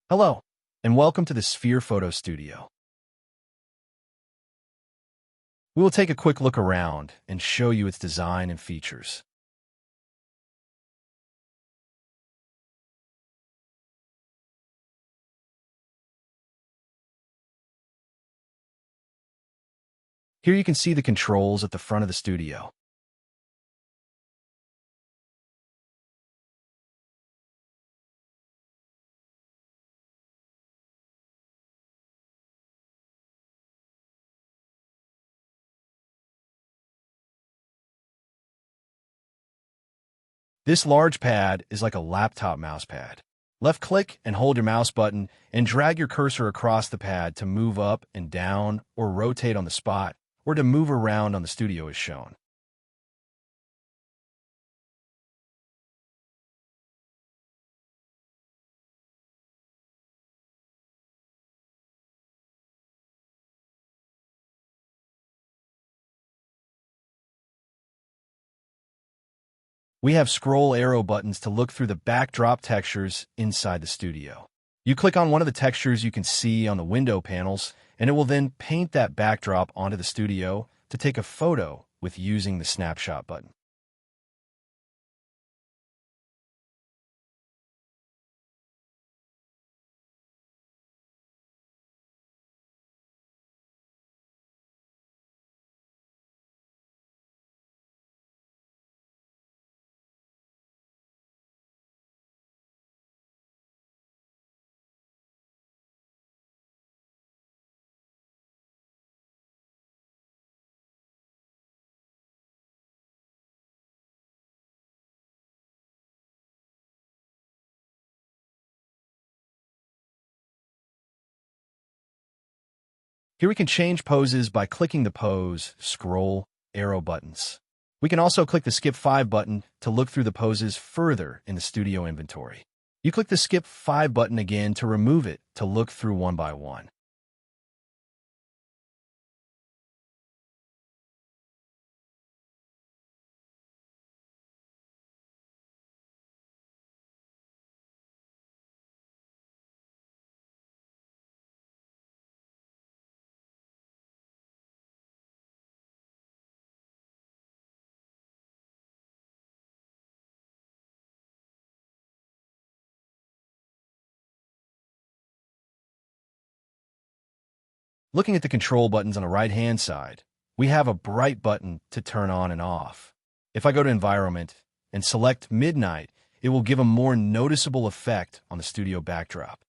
Hello, and welcome to the Sphere Photo Studio. We will take a quick look around and show you its design and features. Here you can see the controls at the front of the studio. This large pad is like a laptop mouse pad. Left-click and hold your mouse button and drag your cursor across the pad to move up and down or rotate on the spot or to move around on the studio as shown. We have scroll arrow buttons to look through the backdrop textures inside the studio. You click on one of the textures you can see on the window panels, and it will then paint that backdrop onto the studio to take a photo with using the snapshot button. Here we can change poses by clicking the pose, scroll, arrow buttons. We can also click the Skip 5 button to look through the poses further in the studio inventory. You click the Skip 5 button again to remove it to look through one by one. Looking at the control buttons on the right-hand side, we have a bright button to turn on and off. If I go to Environment and select Midnight, it will give a more noticeable effect on the studio backdrop.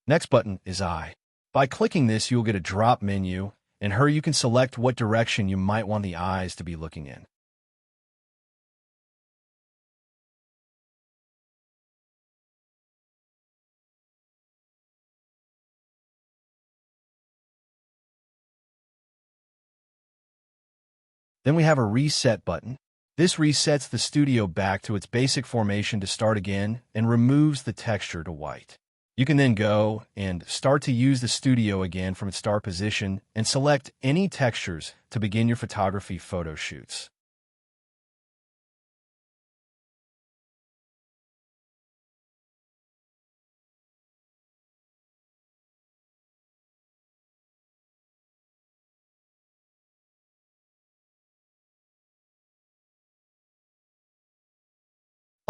Next button is Eye. By clicking this, you'll get a drop menu, and here you can select what direction you might want the eyes to be looking in. Then we have a Reset button. This resets the studio back to its basic formation to start again and removes the texture to white. You can then go and start to use the studio again from its start position and select any textures to begin your photography photo shoots.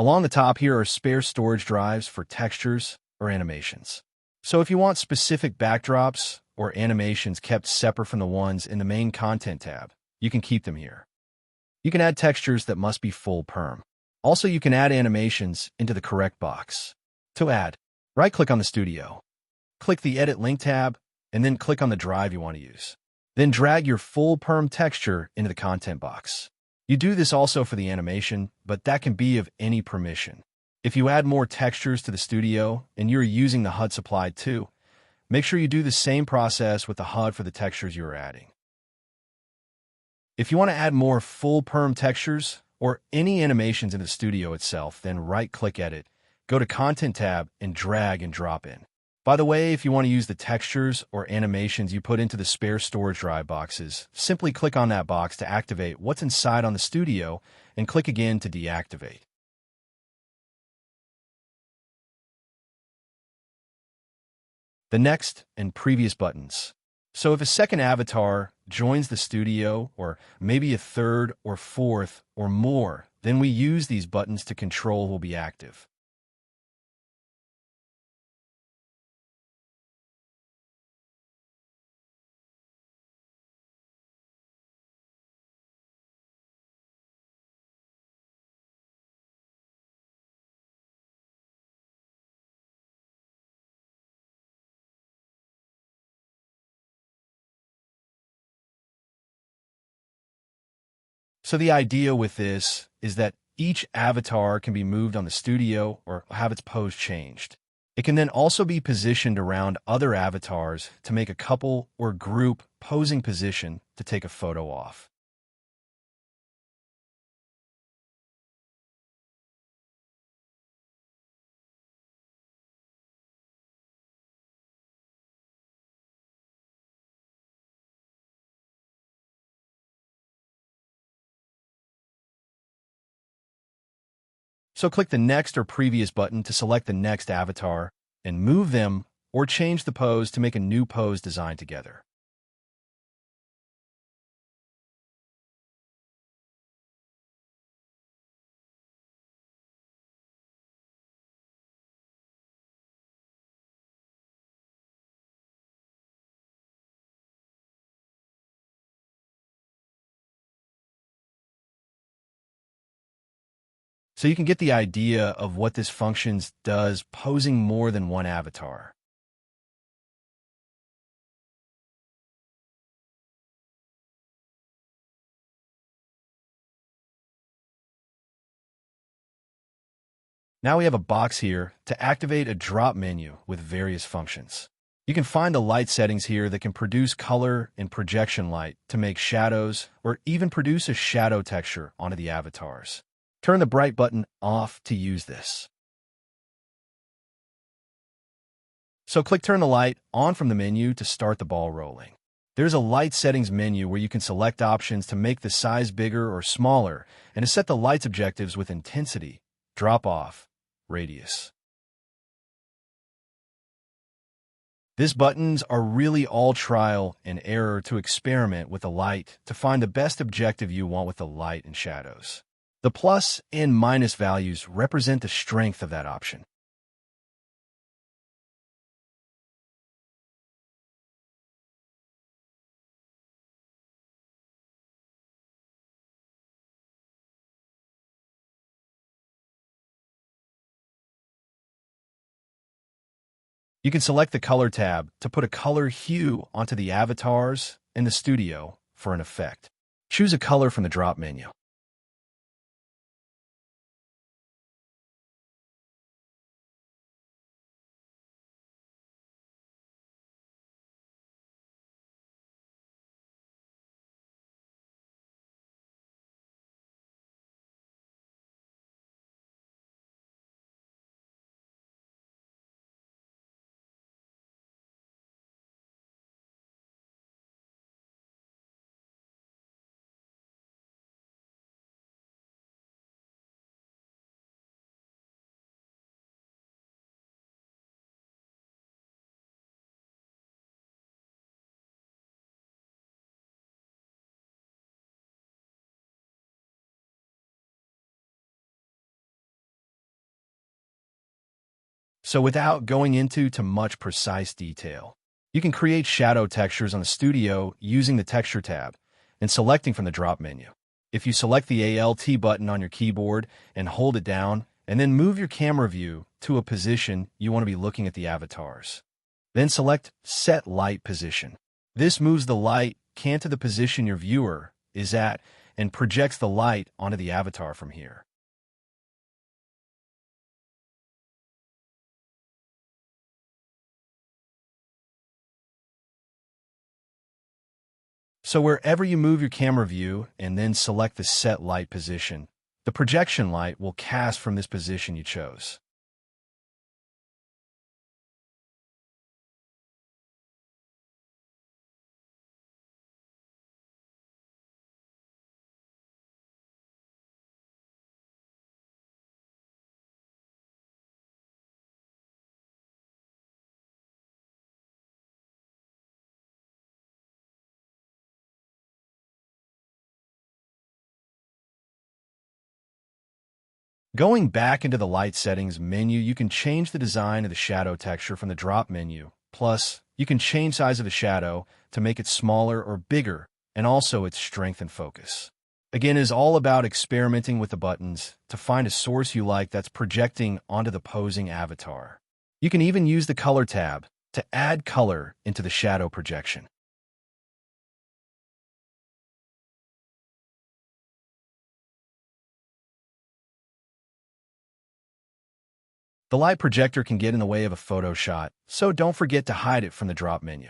Along the top here are spare storage drives for textures or animations. So if you want specific backdrops or animations kept separate from the ones in the main content tab, you can keep them here. You can add textures that must be full perm. Also, you can add animations into the correct box. To add, right-click on the studio, click the Edit Link tab, and then click on the drive you want to use. Then drag your full perm texture into the content box. You do this also for the animation, but that can be of any permission. If you add more textures to the studio and you're using the HUD supplied too, make sure you do the same process with the HUD for the textures you're adding. If you want to add more full perm textures or any animations in the studio itself, then right-click Edit, go to Content tab, and drag and drop in. By the way, if you want to use the textures or animations you put into the spare storage drive boxes, simply click on that box to activate what's inside on the Studio and click again to deactivate. The next and previous buttons. So if a second avatar joins the Studio, or maybe a third or fourth or more, then we use these buttons to control who will be active. So the idea with this is that each avatar can be moved on the Studio or have its pose changed. It can then also be positioned around other avatars to make a couple or group posing position to take a photo off. So click the next or previous button to select the next avatar and move them or change the pose to make a new pose design together. So you can get the idea of what this function does posing more than one avatar. Now we have a box here to activate a drop menu with various functions. You can find the light settings here that can produce color and projection light to make shadows or even produce a shadow texture onto the avatars. Turn the bright button off to use this. So click Turn the Light on from the menu to start the ball rolling. There's a light settings menu where you can select options to make the size bigger or smaller and to set the light's objectives with intensity, drop off, radius. These buttons are really all trial and error to experiment with the light to find the best objective you want with the light and shadows. The plus and minus values represent the strength of that option. You can select the Color tab to put a color hue onto the avatars in the Studio for an effect. Choose a color from the drop menu. So without going into too much precise detail, you can create shadow textures on the Studio using the Texture tab and selecting from the drop menu. If you select the Alt button on your keyboard and hold it down, and then move your camera view to a position you want to be looking at the avatars. Then select Set Light Position. This moves the light can to the position your viewer is at and projects the light onto the avatar from here. So wherever you move your camera view and then select the Set Light Position, the projection light will cast from this position you chose. Going back into the light settings menu, you can change the design of the shadow texture from the drop menu. Plus, you can change size of the shadow to make it smaller or bigger, and also its strength and focus. Again, it is all about experimenting with the buttons to find a source you like that's projecting onto the posing avatar. You can even use the color tab to add color into the shadow projection. The light projector can get in the way of a photo shot, so don't forget to hide it from the drop menu.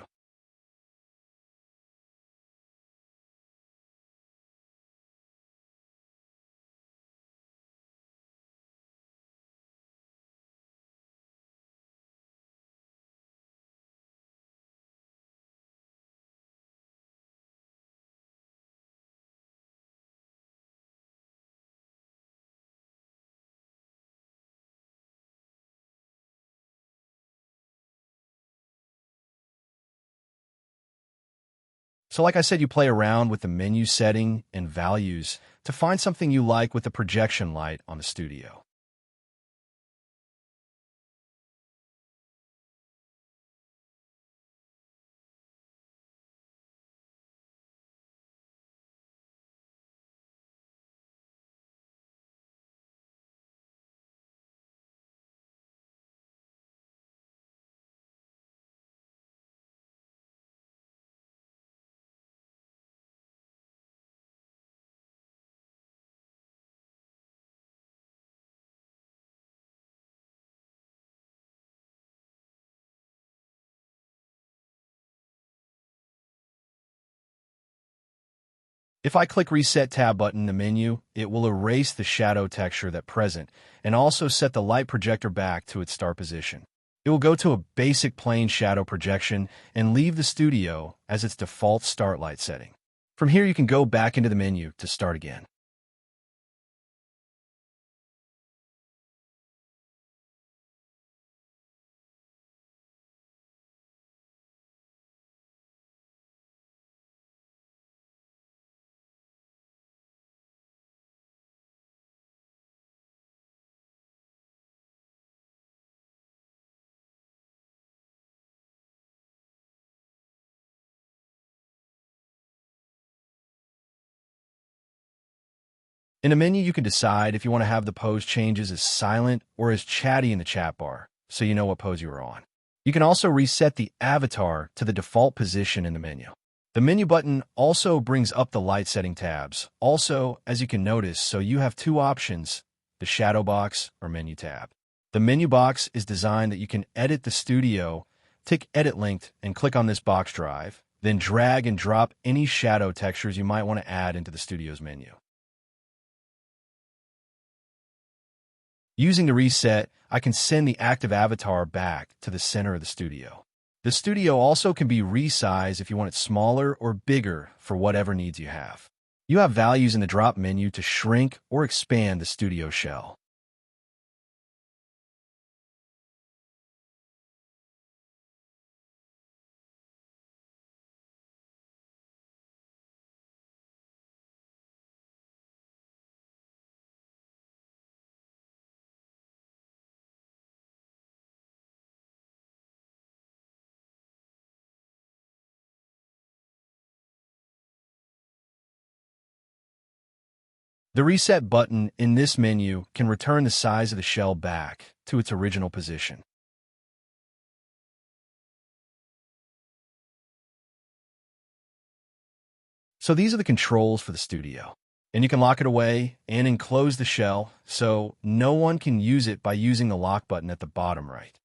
So like I said, you play around with the menu setting and values to find something you like with the projection light on the studio. If I click Reset Tab button in the menu, it will erase the shadow texture that's present and also set the light projector back to its start position. It will go to a basic plain shadow projection and leave the studio as its default start light setting. From here, you can go back into the menu to start again. In the menu, you can decide if you want to have the pose changes as silent or as chatty in the chat bar, so you know what pose you are on. You can also reset the avatar to the default position in the menu. The menu button also brings up the light setting tabs. Also, as you can notice, so you have two options, the shadow box or menu tab. The menu box is designed that you can edit the studio, tick edit linked and click on this box drive, then drag and drop any shadow textures you might want to add into the studio's menu. Using the reset, I can send the active avatar back to the center of the studio. The studio also can be resized if you want it smaller or bigger for whatever needs you have. You have values in the drop menu to shrink or expand the studio shell. The reset button in this menu can return the size of the shell back to its original position. So these are the controls for the studio. And you can lock it away and enclose the shell so no one can use it by using the lock button at the bottom right.